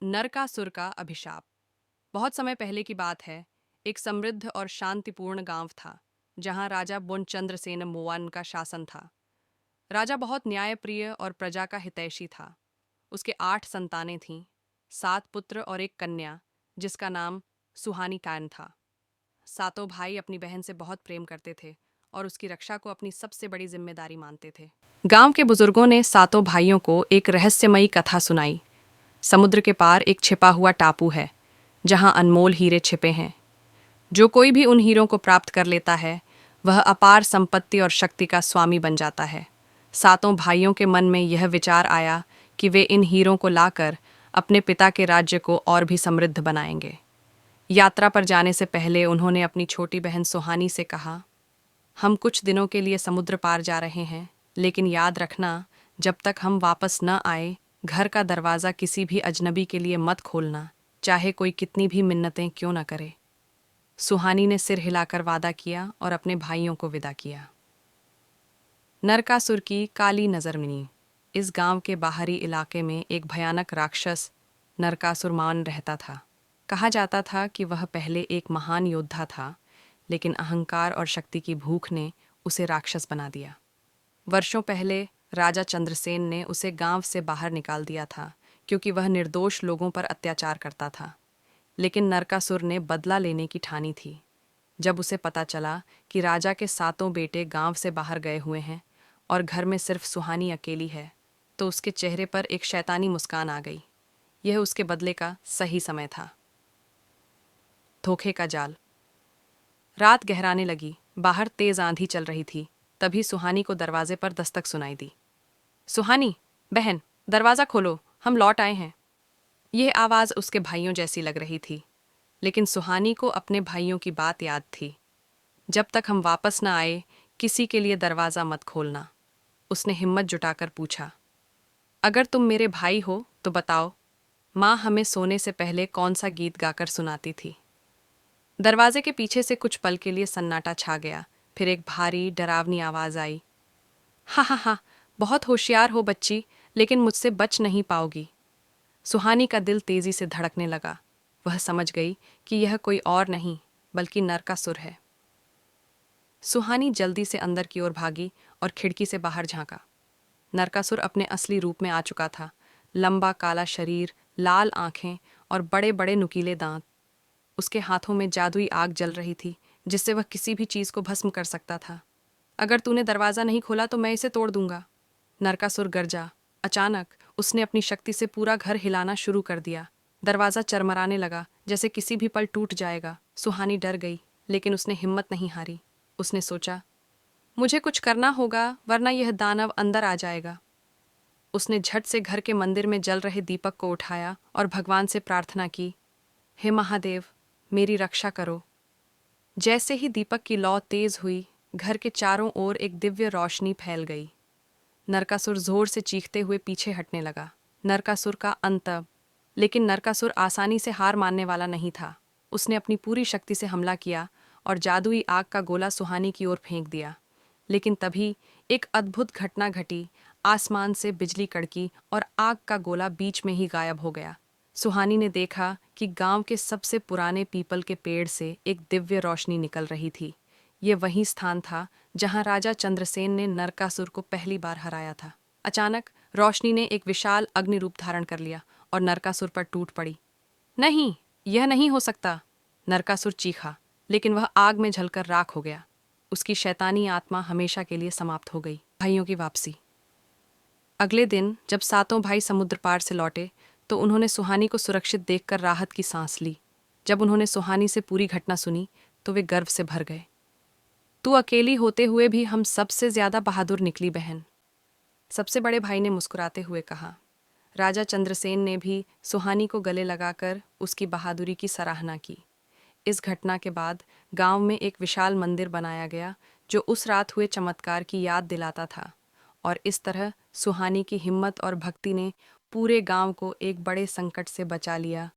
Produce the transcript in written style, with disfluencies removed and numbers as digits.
नरकासुर का अभिशाप। बहुत समय पहले की बात है। एक समृद्ध और शांतिपूर्ण गांव था जहां राजा बुनचंद्रसेन मोवन का शासन था। राजा बहुत न्यायप्रिय और प्रजा का हितैषी था। उसके 8 संतानें थीं, 7 पुत्र और एक कन्या, जिसका नाम सुहानी कैन था। सातों भाई अपनी बहन से बहुत प्रेम करते थे और उसकी रक्षा को अपनी सबसे बड़ी जिम्मेदारी मानते थे। गांव के बुजुर्गों ने सातों भाइयों को एक रहस्यमयी कथा सुनाई। समुद्र के पार एक छिपा हुआ टापू है जहां अनमोल हीरे छिपे हैं। जो कोई भी उन हीरों को प्राप्त कर लेता है वह अपार संपत्ति और शक्ति का स्वामी बन जाता है। सातों भाइयों के मन में यह विचार आया कि वे इन हीरों को लाकर अपने पिता के राज्य को और भी समृद्ध बनाएंगे। यात्रा पर जाने से पहले उन्होंने अपनी छोटी बहन सुहानी से कहा, हम कुछ दिनों के लिए समुद्र पार जा रहे हैं, लेकिन याद रखना, जब तक हम वापस न आए घर का दरवाज़ा किसी भी अजनबी के लिए मत खोलना, चाहे कोई कितनी भी मिन्नतें क्यों न करे। सुहानी ने सिर हिलाकर वादा किया और अपने भाइयों को विदा किया। नरकासुर की काली नज़रमनी। इस गांव के बाहरी इलाके में एक भयानक राक्षस नरकासुरमान रहता था। कहा जाता था कि वह पहले एक महान योद्धा था, लेकिन अहंकार और शक्ति की भूख ने उसे राक्षस बना दिया। वर्षों पहले राजा चंद्रसेन ने उसे गांव से बाहर निकाल दिया था क्योंकि वह निर्दोष लोगों पर अत्याचार करता था। लेकिन नरकासुर ने बदला लेने की ठानी थी। जब उसे पता चला कि राजा के सातों बेटे गांव से बाहर गए हुए हैं और घर में सिर्फ सुहानी अकेली है, तो उसके चेहरे पर एक शैतानी मुस्कान आ गई। यह उसके बदले का सही समय था। धोखे का जाल। रात गहराने लगी, बाहर तेज आंधी चल रही थी। तभी सुहानी को दरवाजे पर दस्तक सुनाई दी। सुहानी, बहन, दरवाज़ा खोलो, हम लौट आए हैं। यह आवाज़ उसके भाइयों जैसी लग रही थी, लेकिन सुहानी को अपने भाइयों की बात याद थी। जब तक हम वापस न आए किसी के लिए दरवाज़ा मत खोलना। उसने हिम्मत जुटाकर पूछा, अगर तुम मेरे भाई हो तो बताओ, माँ हमें सोने से पहले कौन सा गीत गाकर सुनाती थी। दरवाजे के पीछे से कुछ पल के लिए सन्नाटा छा गया। फिर एक भारी डरावनी आवाज़ आई, हा हा हा, बहुत होशियार हो बच्ची, लेकिन मुझसे बच नहीं पाओगी। सुहानी का दिल तेजी से धड़कने लगा। वह समझ गई कि यह कोई और नहीं बल्कि नरकासुर है। सुहानी जल्दी से अंदर की ओर भागी और खिड़की से बाहर झांका। नरकासुर अपने असली रूप में आ चुका था। लंबा काला शरीर, लाल आंखें और बड़े बड़े नुकीले दांत। उसके हाथों में जादुई आग जल रही थी जिससे वह किसी भी चीज को भस्म कर सकता था। अगर तूने दरवाज़ा नहीं खोला तो मैं इसे तोड़ दूंगा। नरकासुर गरजा। अचानक उसने अपनी शक्ति से पूरा घर हिलाना शुरू कर दिया। दरवाज़ा चरमराने लगा जैसे किसी भी पल टूट जाएगा। सुहानी डर गई, लेकिन उसने हिम्मत नहीं हारी। उसने सोचा, मुझे कुछ करना होगा वरना यह दानव अंदर आ जाएगा। उसने झट से घर के मंदिर में जल रहे दीपक को उठाया और भगवान से प्रार्थना की, हे महादेव, मेरी रक्षा करो। जैसे ही दीपक की लौ तेज हुई, घर के चारों ओर एक दिव्य रोशनी फैल गई। नरकासुर जोर से चीखते हुए पीछे हटने लगा। नरकासुर का अंत। लेकिन नरकासुर आसानी से हार मानने वाला नहीं था। उसने अपनी पूरी शक्ति से हमला किया और जादुई आग का गोला सुहानी की ओर फेंक दिया। लेकिन तभी एक अद्भुत घटना घटी। आसमान से बिजली कड़की और आग का गोला बीच में ही गायब हो गया। सुहानी ने देखा कि गांव के सबसे पुराने पीपल के पेड़ से एक दिव्य रोशनी निकल रही थी। ये वही स्थान था जहां राजा चंद्रसेन ने नरकासुर को पहली बार हराया था। अचानक रोशनी ने एक विशाल अग्नि रूप धारण कर लिया और नरकासुर पर टूट पड़ी। नहीं, यह नहीं हो सकता, नरकासुर चीखा, लेकिन वह आग में जलकर राख हो गया। उसकी शैतानी आत्मा हमेशा के लिए समाप्त हो गई। भाइयों की वापसी। अगले दिन जब सातों भाई समुद्र पार से लौटे तो उन्होंने सुहानी को सुरक्षित देखकर राहत की सांस ली। जब उन्होंने सुहानी से पूरी घटना सुनी तो वे गर्व से भर गए। तू अकेली होते हुए भी हम सबसे ज्यादा बहादुर निकली बहन, सबसे बड़े भाई ने मुस्कुराते हुए कहा। राजा चंद्रसेन ने भी सुहानी को गले लगाकर उसकी बहादुरी की सराहना की। इस घटना के बाद गांव में एक विशाल मंदिर बनाया गया जो उस रात हुए चमत्कार की याद दिलाता था। और इस तरह सुहानी की हिम्मत और भक्ति ने पूरे गांव को एक बड़े संकट से बचा लिया।